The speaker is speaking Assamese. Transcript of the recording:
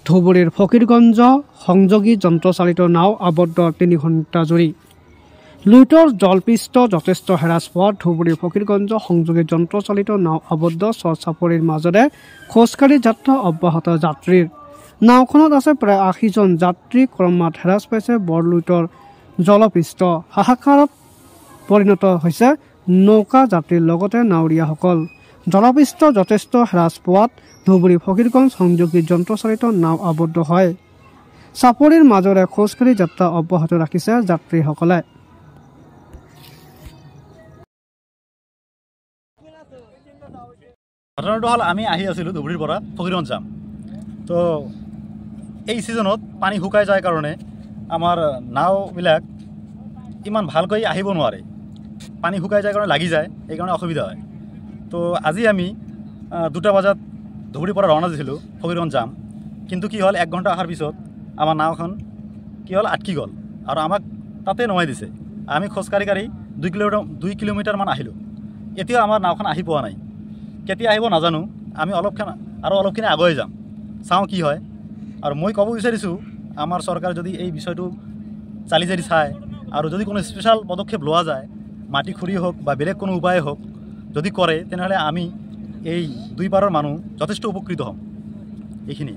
ধুবুৰীৰ ফকীৰগঞ্জ সংযোগী যন্ত্ৰচালিত নাও আবদ্ধ 3 ঘণ্টা জুৰি। লুইতৰ জলপৃষ্ঠ যথেষ্ট হ্ৰাস পোৱাত ধুবুৰীৰ ফকীৰগঞ্জ সংযোগী যন্ত্ৰচালিত নাও আবদ্ধ চাপৰিৰ মাজেৰে খোজকাঢ়ি যাত্ৰা অব্যাহত যাত্ৰীৰ। নাওখনত আছে প্ৰায় 80জন যাত্ৰী। ক্ৰমাৎ হ্ৰাস পাইছে বৰলুইতৰ জলপৃষ্ঠ। হাহাকাৰত পৰিণত হৈছে নৌকা যাত্ৰীৰ লগতে নাৱৰীয়াসকল। জলপৃষ্ঠ যথেষ্ট হ্ৰাস পোৱাত ধুবুৰী ফকীৰগঞ্জ সংযোগী যন্ত্ৰচালিত নাও আবদ্ধ হয়। চাপৰিৰ মাজেৰে খোজকাঢ়ি যাত্ৰা অব্যাহত ৰাখিছে যাত্ৰীসকলে। ঘটনাটো হ'ল আমি আহি আছিলোঁ ধুবুৰীৰ পৰা ফকীৰগঞ্জ যাম। তো এই ছিজনত পানী শুকাই যায় কাৰণে আমাৰ নাওবিলাক ইমান ভালকৈ আহিব নোৱাৰে। পানী শুকাই যায় কাৰণে লাগি যায়, এইকাৰণে অসুবিধা হয়। তো আজি আমি 2টা বজাত ধুবুৰীৰ পৰা ৰাওনা দিছিলোঁ ফকীৰগঞ্জ যাম। কিন্তু কি হ'ল, 1 ঘণ্টা অহাৰ পিছত আমাৰ নাওখন কি হ'ল আটকি গ'ল আৰু আমাক তাতে নমাই দিছে। আমি খোজকাঢ়ি 2 কিলোমিটাৰমান আহিলোঁ। এতিয়াও আমাৰ নাওখন আহি পোৱা নাই। কেতিয়া আহিব নাজানো। আমি অলপখিনি আগুৱাই যাম, চাওঁ কি হয়। আৰু মই ক'ব বিচাৰিছোঁ, আমাৰ চৰকাৰে যদি এই বিষয়টো চালি জাৰি চায় আৰু যদি কোনো স্পেচিয়েল পদক্ষেপ লোৱা যায়, মাটি খুঁড়ি হওক বা বেলেগ কোনো উপায়ে হওক যদি কৰে, তেনেহ'লে আমি এই 2 পাৰৰ মানুহ যথেষ্ট উপকৃত হ'ম। এইখিনি।